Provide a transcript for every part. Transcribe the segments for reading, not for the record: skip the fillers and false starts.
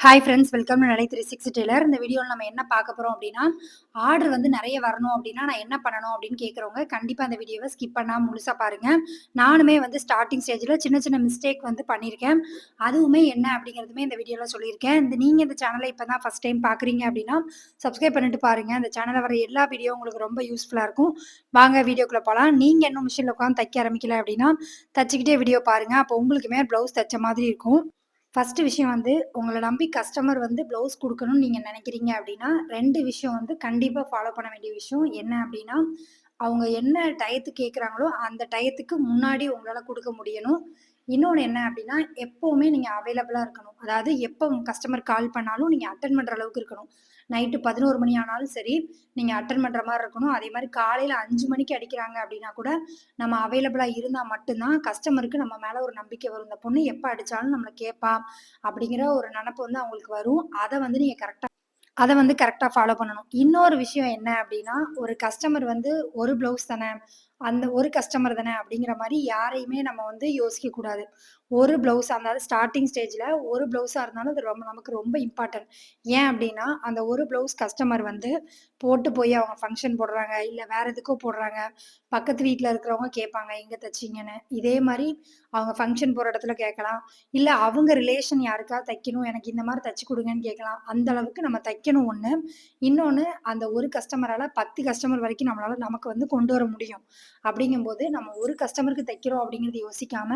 Hi friends, welcome to நடை 360 Taylor. இந்த வீடியோவில் நம்ம என்ன பார்க்க போகிறோம் அப்படின்னா, ஆர்டர் வந்து நிறைய வரணும் அப்படின்னா நான் என்ன பண்ணணும் அப்படின்னு கேட்குறவங்க கண்டிப்பாக அந்த வீடியோவை ஸ்கிப் பண்ணாமல் முழுசாக பாருங்கள். நானுமே வந்து ஸ்டார்டிங் ஸ்டேஜில் சின்ன சின்ன மிஸ்டேக் வந்து பண்ணியிருக்கேன். அதுவுமே என்ன அப்படிங்கிறதுமே இந்த வீடியோவில் சொல்லியிருக்கேன். நீங்கள் இந்த சேனலை இப்போ தான் ஃபஸ்ட் டைம் பார்க்குறீங்க அப்படின்னா சப்ஸ்கிரைப் பண்ணிட்டு பாருங்கள். இந்த சேனலில் வர எல்லா வீடியோ உங்களுக்கு ரொம்ப யூஸ்ஃபுல்லாக இருக்கும். வாங்க வீடியோக்குள்ளே போகலாம். நீங்கள் இன்னும் மிஷினில் உட்காந்து தைக்க ஆரம்பிக்கல அப்படின்னா தச்சுக்கிட்டே வீடியோ பாருங்கள். அப்போ உங்களுக்குமே ப்ளவுஸ் தைச்ச மாதிரி இருக்கும். ஃபர்ஸ்ட்டு விஷயம் வந்து, உங்கள நம்பி கஸ்டமர் வந்து ப்ளவுஸ் குடுக்கணும்னு நீங்க நெனைக்கிறீங்க அப்டின்னா, 2 விஷயம் வந்து கண்டிப்பா ஃபாலோ பண்ண வேண்டிய விஷயம். என்ன அப்டின்னா, அவங்க என்ன டயத்துக்கு கேட்குறாங்களோ, அந்த டயத்துக்கு முன்னாடி உங்களால குடுக்க முடியணும். இன்னொன்னு என்ன அப்டின்னா, எப்பவுமே நீங்க அவைலபிளா இருக்கணும். அதாவது எப்ப உங்க கஸ்டமர் கால் பண்ணாலும் நீங்க அட்டெண்ட் பண்ற அளவுக்கு இருக்கணும். நைட்டு 11 மணி ஆனாலும் சரி, நீங்க அட்டெண்ட் பண்ற மாரி இருக்கணும். அதே மாரி காலையில 5 மணிக்கு அடிக்கிறாங்க அப்டின்னா கூட, நம்ம அவைலபிளா இருந்தா மட்டும் தான் கஸ்டமருக்கு நம்ம மேல ஒரு நம்பிக்கை வரும். இந்த பொண்ணு எப்ப அடிச்சாலும் நம்மள கேட்பா, அப்படிங்கிற ஒரு நெனப்பு வந்து அவங்களுக்கு வரும். அத வந்து கரெக்ட்டா ஃபாலோ பண்ணணும். இன்னொரு விஷயம் என்ன அப்டின்னா, ஒரு கஸ்டமர் வந்து ஒரு ப்ளவுஸ் தானே, அந்த ஒரு கஸ்டமர் தானே அப்படிங்கிற மாரி யாரையுமே நம்ம வந்து யோசிக்கக் கூடாது. ஒரு ப்ளவுஸ் அதாவது ஸ்டார்ட்டிங் ஸ்டேஜ்ல ஒரு ப்ளவுஸா இருந்தாலும் அது நமக்கு ரொம்ப இம்பார்ட்டன்ட். ஏன் அப்டின்னா, அந்த ஒரு ப்ளவுஸ் கஸ்டமர் வந்து போட்டு போய் அவங்க ஃபங்ஷன் போடுறாங்க, இல்ல வேற எதுக்கோ போடுறாங்க. பக்கத்து வீட்ல இருக்கிறவங்க கேட்பாங்க, எங்க தச்சீங்கன்னு. இதே மாரி அவங்க ஃபங்ஷன் போற இடத்துல கேட்கலாம். இல்ல அவங்க ரிலேஷன் யாருக்காவது தைக்கணும், எனக்கு இந்த மாரி தச்சு குடுங்கன்னு கேட்கலாம். அந்த அளவுக்கு நம்ம தைக்கணும் ஒண்ணு. இன்னொன்னு அந்த ஒரு கஸ்டமரால 10 கஸ்டமர் வரைக்கும் நமக்கு வந்து கொண்டு வர முடியும். அப்படிங்கும்போது நம்ம ஒரு கஸ்டமருக்கு தைக்கிறோம் அப்படிங்கிறத யோசிக்காம,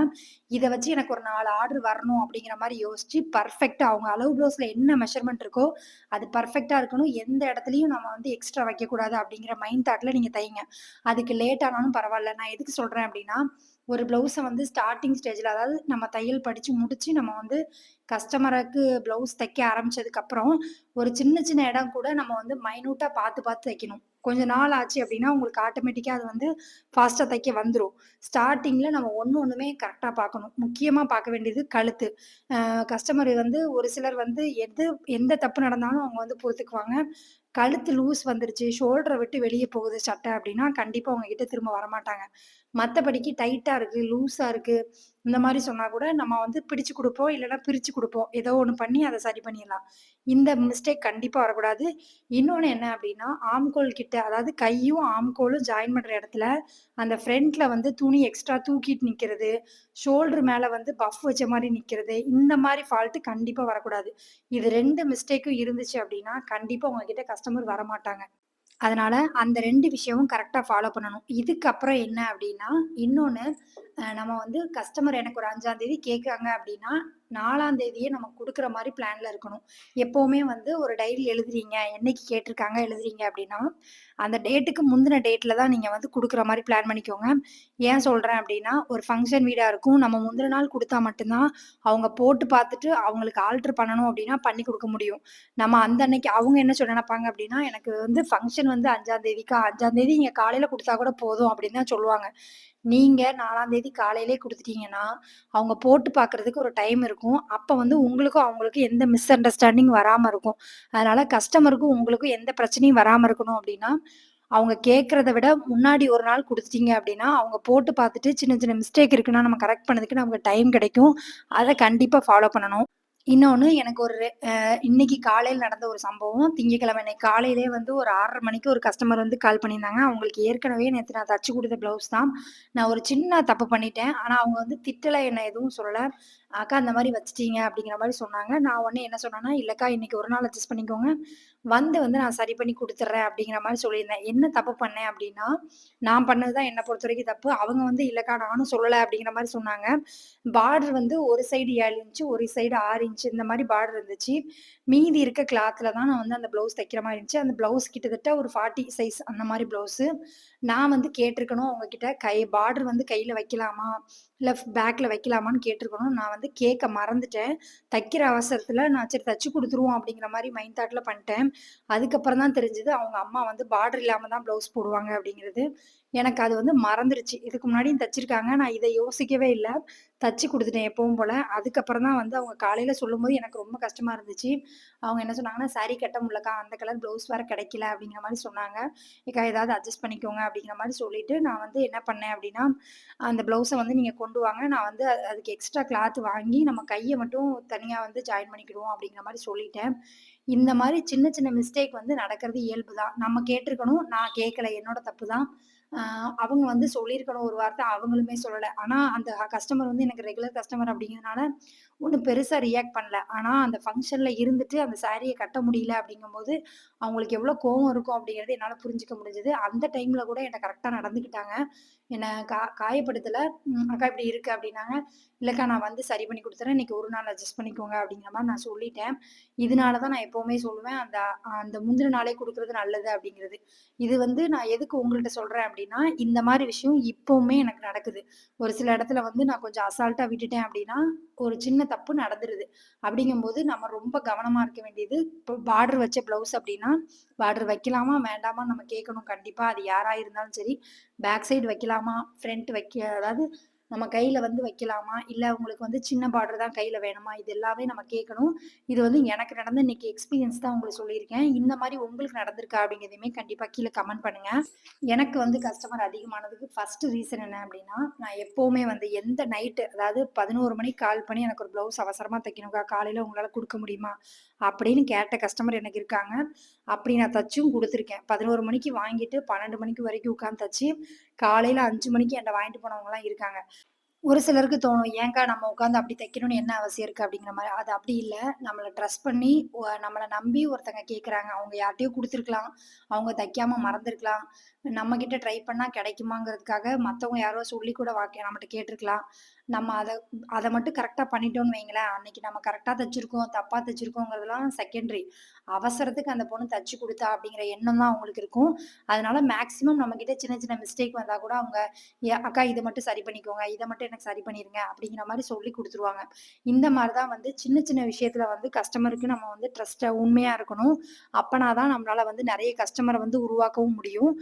இத வச்சு எனக்கு ஒரு 4 ஆர்டர் வரணும் அப்படிங்கிற மாரி யோசிச்சு, பெர்ஃபெக்ட்டா அவங்க அளவு ப்ளவுஸ்ல என்ன மெஷர்மென்ட் இருக்கோ, அது பெர்ஃபெக்ட்டா இருக்கணும். எந்த இடத்துலயும் நம்ம வந்து எக்ஸ்ட்ரா வைக்கக்கூடாது அப்படிங்கிற மைண்ட் தாட்ல நீங்க தைங்க. அதுக்கு லேட் ஆனாலும் பரவால்ல. நான் எதுக்கு சொல்றேன் அப்டின்னா, ஒரு ப்ளவுஸ வந்து ஸ்டார்ட்டிங் ஸ்டேஜ்ல அதாவது நம்ம தையல் படிச்சு முடிச்சு நம்ம வந்து கஸ்டமருக்கு ப்ளவுஸ் தைக்க ஆரம்பிச்சதுக்கப்புறம், ஒரு சின்ன சின்ன இடம் கூட நம்ம வந்து மைன்யூட்டா பார்த்து பார்த்து தைக்கணும். கொஞ்ச நாள் ஆச்சு அப்டின்னா, உங்களுக்கு ஆட்டோமேட்டிக்கா அது வந்து ஃபாஸ்ட்டா தைக்க வந்துரும். ஸ்டார்ட்டிங்ல நம்ம ஒண்ணுமே கரெக்ட்டா பார்க்கணும். முக்கியமா பார்க்க வேண்டியது கழுத்து. கஸ்டமர் வந்து ஒரு சிலர் வந்து எந்த தப்பு நடந்தாலும் அவங்க வந்து பொறுத்துக்குவாங்க. கழுத்து லூஸ் வந்துருச்சு, ஷோல்டர விட்டு வெளிய போகுது சட்டை அப்டின்னா, கண்டிப்பா உங்ககிட்ட திரும்ப வரமாட்டாங்க. மத்தபடிக்கு டைட்டா இருக்கு, லூஸா இருக்கு, இந்த மாரி சொன்னா கூட நம்ம வந்து பிடிச்சு குடுப்போம், இல்லன்னா பிரிச்சு குடுப்போம். ஏதோ ஒண்ணு பண்ணி அத சரி பண்ணிர்லாம். இந்த மிஸ்டேக் கண்டிப்பா வரக்கூடாது. இன்னொன்னு என்ன அப்டின்னா, ஆம்கோல் கிட்ட அதாவது கையும், ஆம்கோலும் ஜாயின் பண்ற இடத்துல, அந்த ஃப்ரண்ட்ல வந்து துணி எக்ஸ்ட்ரா தூக்கிட்டு நிக்கிறது, ஷோல்டர் மேல வந்து பஃப் வச்ச மாரி நிக்கிறது, இந்த மாரி ஃபால்ட் கண்டிப்பா வரக்கூடாது. இது 2 மிஸ்டேக்கும் இருந்துச்சு அப்டின்னா, கண்டிப்பா உங்ககிட்ட கஸ்டமர் வரமாட்டாங்க. அதனால அந்த 2 விஷயமும் கரெக்ட்டா ஃபாலோ பண்ணணும். இதுக்கப்புறம் என்ன அப்டின்னா, இன்னொன்னு நம்ம வந்து கஸ்டமர் எனக்கு ஒரு 5ஆம் தேதி கேட்குறாங்க அப்டின்னா, 4ஆம் தேதியே நம்ம குடுக்குற மாரி பிளான்ல இருக்கணும். எப்பவுமே வந்து ஒரு டைரி எழுதுறீங்க, என்னைக்கு கேட்டுருக்காங்க எழுதுறீங்க அப்டின்னா, அந்த டேட்டுக்கு முந்தின டேட்ல தான் நீங்க வந்து குடுக்குற மாரி பிளான் பண்ணிக்கோங்க. ஏன் சொல்றேன் அப்டின்னா, ஒரு ஃபங்ஷன் வீடா இருக்கும். நம்ம முந்தின நாள் குடுத்தா மட்டும் தான், அவங்க போட்டு பார்த்துட்டு அவங்களுக்கு ஆல்டர் பண்ணணும் அப்டின்னா பண்ணி குடுக்க முடியும். நம்ம அந்த அன்னைக்கு அவங்க என்ன நெனைப்பாங்க அப்டின்னா, எனக்கு வந்து ஃபங்ஷன் வந்து 5ஆம் தேதிக்கா, 5ஆம் தேதி நீங்க காலையில குடுத்தா கூட போதும் அப்டின்னு தான் சொல்லுவாங்க. நீங்க 4ஆம் தேதி காலையிலேயே குடுத்துட்டீங்கன்னா, அவங்க போட்டு பார்க்கறதுக்கு ஒரு டைம் இருக்கும். அப்ப வந்து உங்களுக்கும், அவங்களுக்கும் எந்த மிஸ் அண்டர்ஸ்டாண்டிங் வராம இருக்கும். அதனால கஸ்டமருக்கும் உங்களுக்கும் எந்த பிரச்சனையும் வராம இருக்கணும் அப்டின்னா, அவங்க கேட்கறத விட முன்னாடி ஒரு நாள் குடுத்துட்டீங்க அப்டின்னா, அவங்க போட்டு பார்த்துட்டு சின்ன சின்ன மிஸ்டேக் இருக்குன்னா நம்ம கரெக்ட் பண்ணதுக்கு நமக்கு டைம் கிடைக்கும். அத கண்டிப்பா ஃபாலோ பண்ணணும். இன்னொன்னு எனக்கு ஒரு இன்னைக்கு காலையில நடந்த ஒரு சம்பவம். திங்கட்கிழமை அன்னைக்கு காலையிலேயே வந்து ஒரு 6:30 மணிக்கு ஒரு கஸ்டமர் வந்து கால் பண்ணியிருந்தாங்க. அவங்களுக்கு ஏற்கனவே நேத்து நான் தச்சு குடுத்த ப்ளவுஸ் தான். நான் ஒரு சின்ன தப்பு பண்ணிட்டேன். ஆனா அவங்க வந்து திட்டல, என்ன எதுவும் சொல்லல. "அக்கா இந்த மாரி வச்சுட்டீங்க" அப்படிங்கிற மாரி சொன்னாங்க. நான் உடனே என்ன சொன்னேன்னா, "இல்லக்கா இன்னைக்கு ஒரு நாள் அட்ஜஸ்ட் பண்ணிக்கோங்க. வந்து நான் சரி பண்ணி குடுத்துர்றேன்" அப்படிங்கிற மாரி சொல்லியிருந்தேன். என்ன தப்பு பண்ணேன் அப்படின்னா, நான் பண்ணது தான் என்ன பொறுத்தவரைக்கும் தப்பு. அவங்க வந்து "இல்லக்கா நானும் சொல்லல" அப்படிங்கிற மாரி சொன்னாங்க. பார்டர் வந்து ஒரு சைடு 7 இன்ச்சு, ஒரு சைடு 6 இன்ச்சு இந்த மாரி பார்டர் இருந்துச்சு. மீதி இருக்க கிளாத்ல தான் நான் வந்து அந்த ப்ளவுஸ் தைக்கிற மாரி இருந்துச்சு. அந்த ப்ளவுஸ் கிட்டத்தட்ட ஒரு 40 சைஸ் அந்த மாரி ப்ளவுஸு. நான் வந்து கேட்டுருக்கணும் அவங்க கிட்ட பார்டர் வந்து கையில வைக்கலாமா? இல்ல பேக்ல வைக்கலாமான்னு கேட்டுருக்கணும். நான் வந்து கேட்க மறந்துட்டேன். தைக்கிற அவசரத்துல நான் சரி தச்சு குடுத்துருவோம் அப்படிங்கிற மாரி மைண்ட் தாட்ல பண்ட்டேன். அதுக்கப்புறம் தான் தெரிஞ்சது அவங்க அம்மா வந்து பார்டர் இல்லாம தான் ப்ளவுஸ் போடுவாங்க அப்படிங்கிறது. எனக்கு அது வந்து மறந்துருச்சு. இதுக்கு முன்னாடியும் தச்சிருக்காங்க. நான் இத யோசிக்கவே இல்ல. தச்சு குடுத்துட்டேன் எப்பவும் போல. அதுக்கப்புறம் தான் வந்து அவங்க காலையில சொல்லும்போது எனக்கு ரொம்ப கஷ்டமா இருந்துச்சு. அவங்க என்ன சொன்னாங்கன்னா, "சாரி கட்ட முடியலக்கா. அந்த கலர் ப்ளவுஸ் வேற கிடைக்கல." அப்படிங்கிற மாரி சொன்னாங்க. "ஏக்கா ஏதாவது அட்ஜஸ்ட் பண்ணிக்கோங்க." அப்படிங்கிற மாரி சொல்லிட்டு, நான் வந்து என்ன பண்ணேன் அப்படின்னா, அந்த ப்ளவுஸ வந்து நீங்க கொண்டு வாங்க. நான் வந்து அதுக்கு எக்ஸ்ட்ரா கிளாத் வாங்கி, நம்ம கைய மட்டும் தனியா வந்து ஜாயின் பண்ணிக்கிடுவோம் அப்படிங்கிற மாரி சொல்லிட்டேன். இந்த மாரி சின்ன சின்ன மிஸ்டேக் வந்து நடக்கிறது இயல்பு தான். நம்ம கேட்டுருக்கணும். நான் கேட்கல. என்னோட தப்பு தான். அ அவங்க வந்து சொல்லியிருக்கணும் ஒரு வார்த்தை. அவங்களுமே சொல்லல. ஆனா அந்த கஸ்டமர் வந்து எனக்கு ரெகுலர் கஸ்டமர் அப்படிங்கிறதுனால, ஒண்ணும் பெருசா ரியாக்ட் பண்ணல. ஆனா அந்த ஃபங்ஷன்ல இருந்துட்டு அந்த சாரிய கட்ட முடியல அப்படிங்கும்போது, அவங்களுக்கு எவ்வளோ கோவம் இருக்கும் அப்படிங்கிறது என்னால புரிஞ்சுக்க முடிஞ்சது. அந்த டைம்ல கூட என்ட்ட கரெக்ட்டா நடந்துக்கிட்டாங்க. என்ன காயப்படுத்தல. "அக்கா இப்படி இருக்கு" அப்படின்னாங்க. "இல்லக்கா நான் வந்து சரி பண்ணி குடுத்துர்றேன். இன்னைக்கு ஒரு நாள் அட்ஜஸ்ட் பண்ணிக்கோங்க" அப்படிங்கிற மாரி நான் சொல்லிட்டேன். இதனால தான் நான் எப்பவுமே சொல்லுவேன், அந்த அந்த முந்தின நாளே குடுக்குறது நல்லது அப்படிங்கிறது. இது வந்து நான் எதுக்கு உங்கள்ட்ட சொல்றேன் அப்படின்னா, இந்த மாரி விஷயம் இப்பவுமே எனக்கு நடக்குது. ஒரு சில இடத்துல வந்து நான் கொஞ்சம் அசால்ட்டா விட்டுட்டேன் அப்படின்னா, ஒரு சின்ன தப்பு நடந்துருது. அப்படிங்கும்போது நம்ம ரொம்ப கவனமா இருக்க வேண்டியது, இப்போ பார்டர் வச்ச ப்ளவுஸ் அப்படின்னா, பார்டர் வைக்கலாமா? வேண்டாமான்னு நம்ம கேட்கணும் கண்டிப்பா. அது யாரா இருந்தாலும் சரி. பேக் சைடு வைக்கலாமா? ஃப்ரண்ட் அதாவது நம்ம கையில வந்து வைக்கலாமா? இல்ல உங்களுக்கு வந்து சின்ன பார்டர் தான் கையில வேணுமா? இது எல்லாமே நம்ம கேட்கணும். இது வந்து எனக்கு நடந்த இன்னைக்கு எக்ஸ்பீரியன்ஸ் தான் உங்களுக்கு சொல்லியிருக்கேன். இந்த மாரி உங்களுக்கு நடந்திருக்கா? அப்படிங்கிறதையுமே கண்டிப்பா கீழ கமெண்ட் பண்ணுங்க. எனக்கு வந்து கஸ்டமர் அதிகமானதுக்கு ஃபர்ஸ்ட் ரீசன் என்ன அப்டின்னா, நான் எப்பவுமே வந்து எந்த நைட்டு அதாவது 11 மணிக்கு கால் பண்ணி எனக்கு ஒரு ப்ளவுஸ் அவசரமா தைக்கணும்க்கா, காலையில உங்களால குடுக்க முடியுமா? அப்படின்னு கேட்ட கஸ்டமர் எனக்கு இருக்காங்க. அப்படி நான் தச்சும் குடுத்துருக்கேன். 11 மணிக்கு வாங்கிட்டு 12 மணிக்கு வரைக்கும் உட்காந்து தச்சு, காலையில 5 மணிக்கு என்ட்ட வாங்கிட்டு போனவங்கலாம் இருக்காங்க. ஒரு சிலருக்கு தோணும், "ஏன்க்கா நம்ம உட்காந்து அப்படி தைக்கணும்னு என்ன அவசியம் இருக்கு?" அப்படிங்கிற மாரி. அது அப்படி இல்ல. நம்மள ட்ரஸ்ட் பண்ணி நம்மள நம்பி ஒருத்தங்க கேட்கறாங்க. அவங்க யார்ட்டயோ குடுத்துருக்கலாம். அவங்க தைக்காம மறந்துருக்கலாம். நம்மகிட்ட ட்ரை பண்ணா கிடைக்குமாங்கிறதுக்காக மத்தவங்க யாரோ சொல்லி கூட நம்மட்ட கேட்டுருக்கலாம். நம்ம அத அத மட்டும் கரெக்ட்டா பண்ணிட்டோம்னு வைங்களேன், அன்னைக்கு நம்ம கரெக்ட்டா தச்சிருக்கோம், தப்பா தச்சிருக்கோங்கிறதெல்லாம் செகண்டரி. அவசரத்துக்கு அந்த பொண்ணு தச்சு குடுத்தா அப்படிங்கிற எண்ணம் தான் அவங்களுக்கு இருக்கும். அதனால மேக்ஸிமம் நம்மகிட்ட சின்ன சின்ன மிஸ்டேக் வந்தா கூட அவங்க அக்கா இத மட்டும் சரி பண்ணிக்கோங்க. இத மட்டும் எனக்கு சரி பண்ணிருங்க." அப்படிங்கிற மாரி சொல்லி குடுத்துருவாங்க. இந்த மாரி தான் வந்து சின்ன சின்ன விஷயத்துல வந்து கஸ்டமருக்கு நம்ம வந்து உண்மையா இருக்கணும். அப்பனா தான் நம்மளால வந்து நெறைய கஸ்டமர வந்து உருவாக்கவும் முடியும்.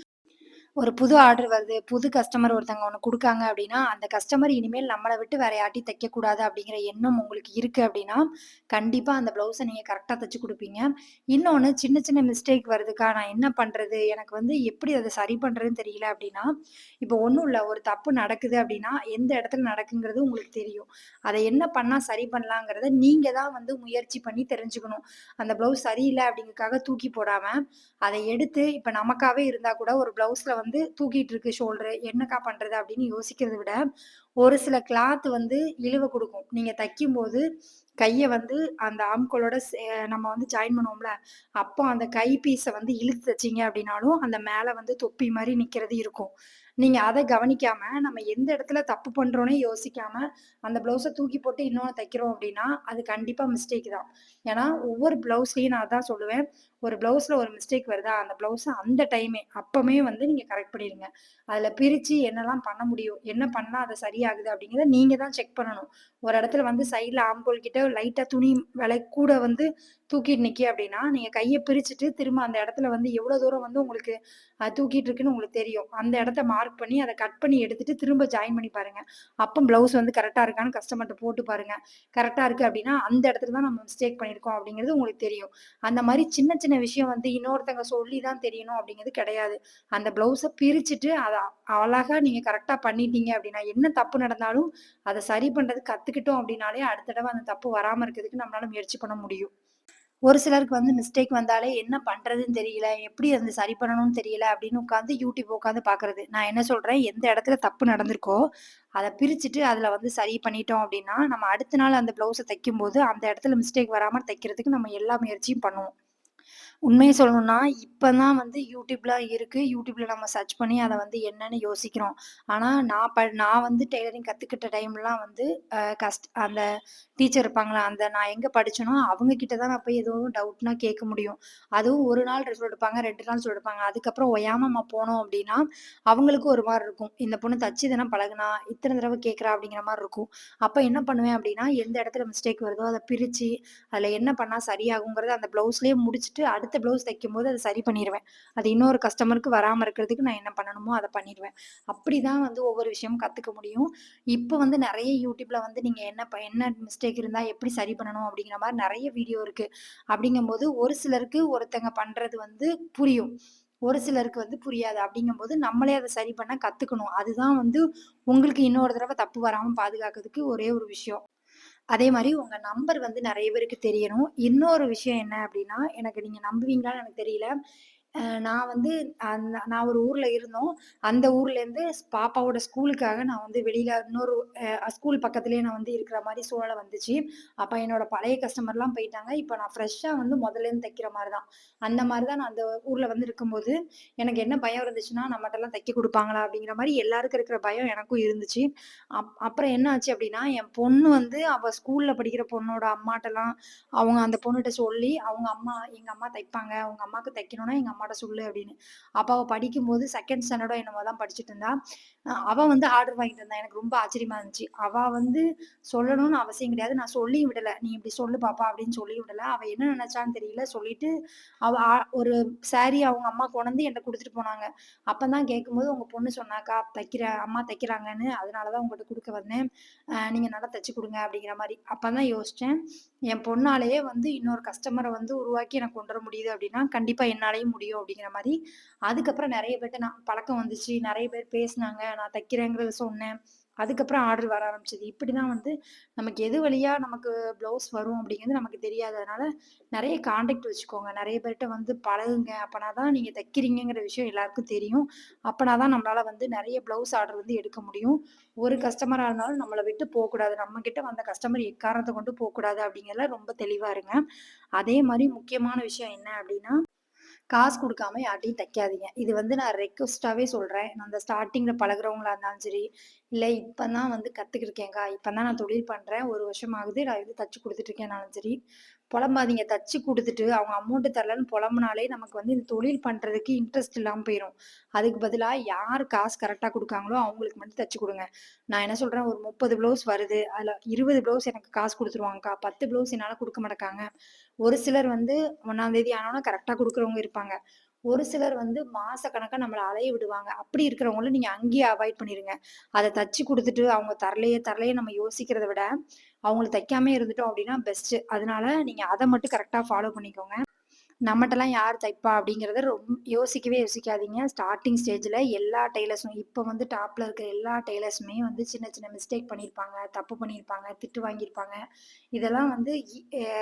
ஒரு புது ஆர்டர் வருது. புது கஸ்டமர் ஒருத்தவங்க ஒண்ணு குடுக்காங்க அப்டின்னா, அந்த கஸ்டமர் இனிமேல் நம்மள விட்டு வேற யார்ட்டயும் தைக்கக்கூடாது அப்டிங்கிற எண்ணம் உங்களுக்கு இருக்கு அப்டின்னா, கண்டிப்பா அந்த ப்ளவுஸ நீங்க கரெக்ட்டா தச்சு குடுப்பீங்க. இன்னொன்னு சின்ன சின்ன மிஸ்டேக் வருதுக்கா, நான் என்ன பண்றது? எனக்கு வந்து எப்படி அத சரி பண்றதுன்னு தெரியல அப்டின்னா, இப்போ ஒண்ணும் இல்ல. ஒரு தப்பு நடக்குது அப்டின்னா, எந்த இடத்துல நடக்குங்கிறது உங்களுக்கு தெரியும். அத என்ன பண்ணா சரி பண்ணலாங்கிறத நீங்க தான் வந்து முயற்சி பண்ணி தெரிஞ்சுக்கணும். அந்த ப்ளவுஸ் சரியில்ல அப்டிங்கறதுக்காக தூக்கி போடாம, அத எடுத்து இப்ப நமக்காவே இருந்தா கூட ஒரு ப்ளவுஸ்ல வந்து தூக்கிட்டு இருக்கு ஷோல்டரு. என்னக்கா பண்றது? அப்படின்னு யோசிக்கிறத விட, ஒரு சில கிளாத் வந்து இழுவ குடுக்கும். நீங்க தைக்கும்போது கைய வந்து அந்த ஆம்கோலோட நம்ம வந்து ஜாயின் பண்ணுவோம்ல, அப்போ அந்த கை பீஸ வந்து இழுத்து தச்சீங்க அப்படின்னாலும், அந்த மேல வந்து தொப்பி மாரி நிக்கிறது இருக்கும். நீங்க அத கவனிக்காம, நம்ம எந்த இடத்துல தப்பு பண்றோம்னே யோசிக்காம, அந்த ப்ளவுஸ தூக்கி போட்டு இன்னொன்னு தைக்கிறோம் அப்படின்னா, அது கண்டிப்பா மிஸ்டேக் தான். ஏன்னா, ஒவ்வொரு ப்ளவுஸ்லயும் நான் அதான் சொல்லுவேன். ஒரு ப்ளவுஸ்ல ஒரு மிஸ்டேக் வருதா, அந்த ப்ளவுஸ அந்த அப்பமே வந்து நீங்க கரெக்ட் பண்ணிருங்க. அதுல பிரிச்சு என்னலாம் பண்ண முடியும்? என்ன பண்ணா அது சரியாகுது? அப்படிங்கிறத நீங்க தான் செக் பண்ணணும். ஒரு இடத்துல வந்து சைட்ல ஆம்கோல் கிட்ட லைட்டா துணி விலை கூட வந்து தூக்கிட்டு நிக்கி அப்படின்னா, நீங்க கைய பிரிச்சுட்டு திரும்ப அந்த இடத்துல வந்து எவ்வளோ தூரம் வந்து உங்களுக்கு தூக்கிட்டு இருக்குன்னு உங்களுக்கு தெரியும். அந்த இடத்த மார்க் பண்ணி அத கட் பண்ணி எடுத்துட்டு திரும்ப ஜாயின் பண்ணி பாருங்க. அப்ப ப்ளவுஸ் வந்து கரெக்ட்டா இருக்கான்னு கஸ்டமர்ட்ட போட்டு பாருங்க. கரெக்ட்டா இருக்கு அப்படின்னா, அந்த இடத்துல தான் நம்ம மிஸ்டேக் பண்ணியிருக்கோம் அப்படிங்கிறது உங்களுக்கு தெரியும். அந்த மாரி சின்ன சின்ன விஷயம் வந்து இன்னொருத்தங்க சொல்லி தான் தெரியணும் அப்படிங்கிறது கிடையாது. அந்த ப்ளவுஸ பிரிச்சுட்டு அத அழகா நீங்க கரெக்ட்டா பண்ணிட்டீங்க அப்படின்னா, என்ன தப்பு நடந்தாலும் அத சரி பண்றதுக்கு கத்துக்கிட்டோம் அப்படின்னாலே, அடுத்த தடவ அந்த தப்பு வராம இருக்கிறதுக்கு நம்மளால முயற்சி பண்ண முடியும். ஒரு சிலருக்கு வந்து மிஸ்டேக் வந்தாலே என்ன பண்றதுன்னு தெரியல, எப்படி வந்து சரி பண்ணணும்னு தெரியல அப்படின்னு உட்காந்து யூடியூப் உட்காந்து பார்க்குறது. நான் என்ன சொல்றேன், எந்த இடத்துல தப்பு நடந்திருக்கோ, அத பிரிச்சுட்டு அதுல வந்து சரி பண்ணிட்டோம் அப்படின்னா, நம்ம அடுத்த நாள் அந்த ப்ளவுஸ தைக்கும்போது, அந்த இடத்துல மிஸ்டேக் வராம தைக்கிறதுக்கு நம்ம எல்லா முயற்சியும் பண்ணுவோம். உண்மைய சொல்லணும்னா, இப்ப தான் வந்து யூடியூப்லாம் இருக்கு. யூடியூப்ல நம்ம சர்ச் பண்ணி அத வந்து என்னன்னு யோசிக்கிறோம். ஆனா, நான் வந்து டெய்லரிங் கத்துக்கிட்ட டைம்லாம் வந்து அந்த டீச்சர் இருப்பாங்கல்ல, நான் எங்க படிச்சேனோ, அவங்க கிட்ட தான் நான் போய் எதுவும் டவுட்னா கேட்க முடியும். அதுவும் 1 நாள் சொல்லிருப்பாங்க, 2 நாள் சொல்லிருப்பாங்க. அதுக்கப்புறம் ஓயாம நம்ம போனோம் அப்டின்னா, அவங்களுக்கும் ஒரு மாரி இருக்கும். இந்த பொண்ணு தச்சு தானே பழகுனா, இத்தன தடவ கேட்கிறா அப்டிங்கிற மாரி இருக்கும். அப்ப என்ன பண்ணுவேன் அப்டின்னா, எந்த இடத்துல மிஸ்டேக் வருதோ அத பிரிச்சு, அதுல என்ன பண்ணா சரியாகுங்கிறத அந்த ப்ளவுஸ்லயே முடிச்சுட்டு, அடுத்த அடுத்த ப்ளவுஸ் தைக்கும்போது அத சரி பண்ணிருவேன். அது இன்னொரு கஸ்டமருக்கு வராம இருக்கிறதுக்கு நான் என்ன பண்ணணுமோ அத பண்ணிருவேன். அப்படிதான் வந்து ஒவ்வொரு விஷயமும் கத்துக்க முடியும். இப்ப வந்து நெறைய YouTubeல வந்து நீங்க என்ன மிஸ்டேக் இருந்தா எப்படி சரி பண்ணணும் அப்படிங்கிற மாரி நெறைய வீடியோ இருக்கு. அப்படிங்கும்போது ஒரு சிலருக்கு ஒருத்தங்க பண்றது வந்து புரியும். ஒரு சிலருக்கு வந்து புரியாது. அப்படிங்கும்போது நம்மளே அத சரி பண்ண கத்துக்கணும். அதுதான் வந்து உங்களுக்கு இன்னொரு தடவ தப்பு வராம பாதுகாக்கிறதுக்கு ஒரே ஒரு விஷயம். அதே மாரி உங்க நம்பர் வந்து நெறைய பேருக்கு தெரியணும். இன்னொரு விஷயம் என்ன அப்டின்னா, எனக்கு நீங்க நம்புவீங்களான்னு எனக்கு தெரியல. நான் வந்து நான் ஒரு ஊர்ல இருந்தோம். அந்த ஊர்லேருந்து பாப்பாவோட ஸ்கூலுக்காக நான் வந்து வெளியில இன்னொரு ஸ்கூல் பக்கத்திலேயே நான் வந்து இருக்கிற மாரி சூழ்நிலை வந்துச்சு. அப்ப என்னோட பழைய கஸ்டமர்லாம் போயிட்டாங்க. இப்ப நான் ஃப்ரெஷ்ஷா வந்து முதல்லேருந்து தைக்கிற மாரி தான். அந்த மாரி தான் நான் அந்த ஊர்ல வந்து இருக்கும்போது, எனக்கு என்ன பயம் இருந்துச்சுன்னா, நம்மட்டலாம் தைக்க குடுப்பாங்களா? அப்படிங்கிற மாரி எல்லாருக்கும் இருக்கிற பயம் எனக்கும் இருந்துச்சு. அப்புறம் என்ன ஆச்சு அப்டின்னா, என் பொண்ணு வந்து அவ ஸ்கூல்ல படிக்கிற பொண்ணோட அம்மாட்டலாம் அவங்க அந்த பொண்ணுட்ட சொல்லி, எங்க அம்மா தைப்பாங்க. உங்க அம்மாக்கு தைக்கணும்னா எங்க அம்மாட்ட சொல்லு அப்படின்னு. அப்ப அவ படிக்கும்போது 2ண்ட் ஸ்டாண்டர்டோ என்னமோ தான் படிச்சுட்டு இருந்தா. அவ வந்து ஆர்டர் வாங்கிட்டு வந்தா. எனக்கு ரொம்ப ஆச்சரியமா இருந்துச்சு. அவ வந்து சொல்லணும்னு அவசியம் கிடையாது. நான் சொல்லியும் விடல. "நீ இப்படி சொல்லு பாப்பா" அப்படின்னு சொல்லியும் விடல. அவ என்ன நினைச்சான்னு தெரியல. சொல்லிட்டு அவ ஒரு சாரி அவங்க அம்மா கொணந்து என்ட்ட குடுத்துட்டு போனாங்க. அப்பதான் கேட்கும்போது உங்க பொண்ணு சொன்னாக்கா, அம்மா தைக்கிறாங்கன்னு. அதனால தான் உங்கட்ட குடுக்க வந்தேன். நீங்க நல்லா தச்சு குடுங்க அப்படிங்கிற மாரி. அப்பதான் யோசிச்சேன். என் பொண்ணாலேயே வந்து இன்னொரு கஸ்டமர வந்து உருவாக்கி எனக்கு கொண்டு வர முடியுது அப்படின்னா, கண்டிப்பா என்னாலயும் முடியும் அப்படிங்கிற மாரி. அதுக்கப்புறம் நெறைய பேர்ட்ட நான் பழக்கம் வந்துச்சு. நெறைய பேர் பேசுனாங்க. நான் தைக்கிறேங்கிறத சொன்னேன். அதுக்கப்புறம் ஆர்டர் வர ஆரம்பிச்சது. இப்படிதான் வந்து நமக்கு எது வழியா நமக்கு ப்ளவுஸ் வரும் அப்படிங்கிறது நமக்கு தெரியாது. அதனால நெறைய கான்டாக்ட் வச்சுக்கோங்க. நெறைய பேர்ட்ட வந்து பழகுங்க. அப்பனா தான் நீங்க தைக்கிறீங்கங்கிற விஷயம் எல்லாருக்கும் தெரியும். அப்பனா தான் நம்மளால வந்து நெறைய ப்ளவுஸ் ஆர்டர் வந்து எடுக்க முடியும். ஒரு கஸ்டமரா இருந்தாலும் நம்மள விட்டு போக்கூடாது. நம்ம கிட்ட வந்த கஸ்டமர் எக்காரணத்த கொண்டு போக்கூடாது அப்படிங்கிறதுல ரொம்ப தெளிவா இருங்க. அதே மாரி முக்கியமான விஷயம் என்ன அப்படின்னா, காசு குடுக்காம யார்ட்டயும் தைக்காதீங்க. இது வந்து நான் ரெக்வெஸ்ட்டாவே சொல்றேன். நான் அந்த ஸ்டார்ட்டிங்ல பழகுறவங்களா இருந்தாலும் சரி, இல்ல இப்ப தான் வந்து கத்துக்கிட்டு இருக்கேன்க்கா, இப்ப தான் நான் தொழில் பண்றேன். 1 வருஷம் ஆகுது. நான் வந்து தச்சு குடுத்துட்டு இருக்கேன்னாலும் சரி, பொலம்பாதீங்க. தச்சு குடுத்துட்டு அவங்க அமௌண்ட் தரலன்னு பொலம்புனாலே நமக்கு வந்து இந்த தொழில் பண்றதுக்கு இன்ட்ரெஸ்ட் இல்லாம போயிரும். அதுக்கு பதிலா யார் காசு கரெக்ட்டா குடுக்காங்களோ அவங்களுக்கு மட்டும் தச்சு குடுங்க. நான் என்ன சொல்றேன், ஒரு 30 ப்ளவுஸ் வருது. அதுல 20 ப்ளவுஸ் எனக்கு காசு குடுத்துருவாங்கக்கா. 10 ப்ளவுஸ் என்னால குடுக்க மாட்டேங்காங்க. ஒரு சிலர் வந்து 1ஆம் தேதி ஆனோனே கரெக்ட்டா குடுக்குறவங்க இருப்பாங்க. ஒரு சிலர் வந்து மாசக்கணக்கா நம்மள அலைய விடுவாங்க. அப்படி இருக்கிறவங்கள நீங்க அங்கேயே அவாய்ட் பண்ணிருங்க. அத தச்சு குடுத்துட்டு அவங்க தரலையே நம்ம யோசிக்கிறத விட, அவங்களுக்கு தைக்காமயே இருந்துட்டோம் அப்படின்னா பெஸ்ட்டு. அதனால நீங்க அத மட்டும் கரெக்ட்டா ஃபாலோ பண்ணிக்கோங்க. நம்மட்டலாம் யார் தைப்பா? அப்படிங்கிறத யோசிக்கவே யோசிக்காதீங்க. ஸ்டார்ட்டிங் ஸ்டேஜ்ல எல்லா டெய்லர்ஸும் இப்ப வந்து டாப்ல இருக்க எல்லா டெய்லர்ஸுமே வந்து சின்ன சின்ன மிஸ்டேக் பண்ணியிருப்பாங்க, தப்பு பண்ணியிருப்பாங்க, திட்டு வாங்கியிருப்பாங்க. இதெல்லாம் வந்து இ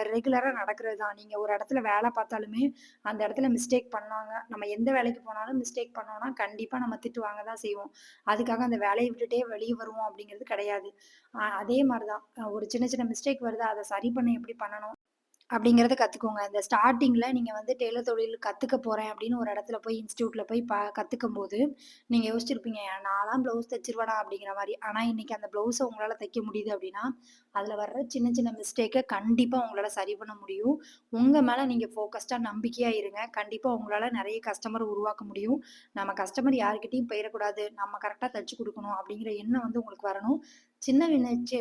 ரெகுலரா நடக்கிறது தான். நீங்க ஒரு இடத்துல வேலை பார்த்தாலுமே, அந்த இடத்துல மிஸ்டேக் பண்ணாங்க. நம்ம எந்த வேலைக்கு போனாலும் மிஸ்டேக் பண்ணோம்னா, கண்டிப்பா நம்ம திட்டு வாங்க தான் செய்வோம். அதுக்காக அந்த வேலைய விட்டுட்டே வெளிய வருவோம் அப்படிங்கிறது கிடையாது. அதே மாரி தான். ஒரு சின்ன சின்ன மிஸ்டேக் வருது. அத சரி பண்ண எப்படி பண்ணணும்? அப்படிங்கிறத கத்துக்கோங்க. இந்த ஸ்டார்ட்டிங்ல நீங்க வந்து டெய்லர் தொழில் கத்துக்க போறேன் அப்படின்னு ஒரு இடத்துல போய் இன்ஸ்டிடியூட்ல போய் கத்துக்கும்போது, நீங்க யோசிச்சிருப்பீங்க, நான்லாம் ப்ளவுஸ் தச்சுருவேனா? அப்படிங்கிற மாரி. ஆனா இன்னைக்கு அந்த ப்ளவுஸ உங்களால தைக்க முடியுது அப்படின்னா, அதுல வர்ற சின்ன சின்ன மிஸ்டேக்க கண்டிப்பா உங்களால சரி பண்ண முடியும். உங்க மேல நீங்க ஃபோகஸ்டா நம்பிக்கையா இருங்க. கண்டிப்பா உங்களால நெறைய கஸ்டமர உருவாக்க முடியும். நம்ம கஸ்டமர் யார்கிட்டயும் போயிறக்கூடாது. நம்ம கரெக்ட்டா தச்சு குடுக்கணும் அப்படிங்கிற எண்ணம் வந்து உங்களுக்கு வரணும். சின்ன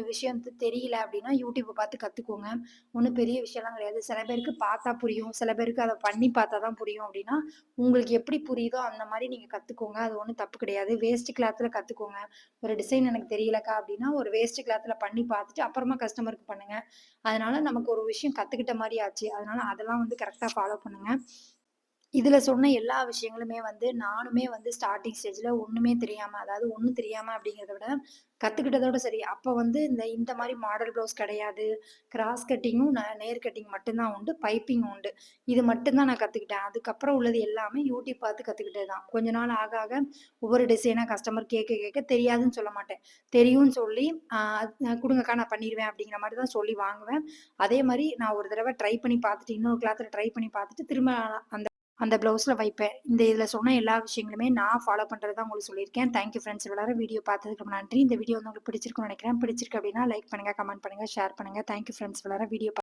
விஷயம் தெரியல அப்படின்னா, யூடியூப பார்த்து கத்துக்கோங்க. ஒண்ணும் பெரிய விஷயம்லாம் கிடையாது. சில பேருக்கு பார்த்தா புரியும். சில பேருக்கு அத பண்ணி பார்த்தா தான் புரியும் அப்டின்னா, உங்களுக்கு எப்படி புரியுதோ அந்த மாரி நீங்க கத்துக்கோங்க. அது ஒண்ணும் தப்பு கிடையாது. வேஸ்ட் கிளாத்ல கத்துக்கோங்க. ஒரு டிசைன் எனக்கு தெரியலக்கா அப்டின்னா, ஒரு வேஸ்ட் கிளாத்ல பண்ணி பார்த்துட்டு அப்புறமா கஸ்டமருக்கு பண்ணுங்க. அதனால நமக்கு ஒரு விஷயம் கத்துக்கிட்ட மாரி ஆச்சு. அதனால அதெல்லாம் வந்து கரெக்ட்டா ஃபாலோ பண்ணுங்க. இதுல சொன்ன எல்லா விஷயங்களுமே வந்து நானுமே வந்து ஸ்டார்ட்டிங் ஸ்டேஜ்ல ஒண்ணுமே தெரியாம, அதாவது ஒண்ணும் தெரியாம அப்படிங்கிறத விட, கத்துக்கிட்டதோட சரி. அப்ப வந்து இந்த மாரி மாடல் ப்ளவுஸ் கிடையாது. கிராஸ் கட்டிங்கும், நேர் கட்டிங் மட்டும் தான் உண்டு. பைப்பிங் உண்டு. இது மட்டும் தான் நான் கத்துக்கிட்டேன். அதுக்கப்புறம் உள்ளது எல்லாமே யூடியூப் பார்த்து கத்துக்கிட்டது தான். கொஞ்ச நாள் ஆக ஆக ஒவ்வொரு டிசைனா கஸ்டமர் கேட்க கேட்க தெரியாதுன்னு சொல்ல மாட்டேன். தெரியும்னு சொல்லி, ஆ குடுங்கக்கா நான் பண்ணிருவேன் அப்படிங்கிற மாரி தான் சொல்லி வாங்குவேன். அதே மாரி நான் ஒரு தடவ ட்ரை பண்ணி பார்த்துட்டு, இன்னொரு கிளாத்ல ட்ரை பண்ணி பார்த்துட்டு, திரும்ப அந்த அந்த ப்ளவுஸ்ல வைப்பேன். இதுல சொன்ன எல்லா விஷயங்களுமே நான் ஃபாலோ பண்றது தான் உங்களுக்கு சொல்லியிருக்கேன். Thank you friends. இவ்வளோ நேரம் வீடியோ பார்த்ததுக்கு ரொம்ப நன்றி. இந்த வீடியோ வந்து உங்களுக்கு பிடிச்சிருக்கும்னு நெனைக்கிறேன். பிடிச்சிருக்கு அப்டின்னா லைக் பண்ணுங்க, கமெண்ட் பண்ணுங்க, ஷேர் பண்ணுங்க. Thank you friends. இவ்வளோ நேரம் வீடியோ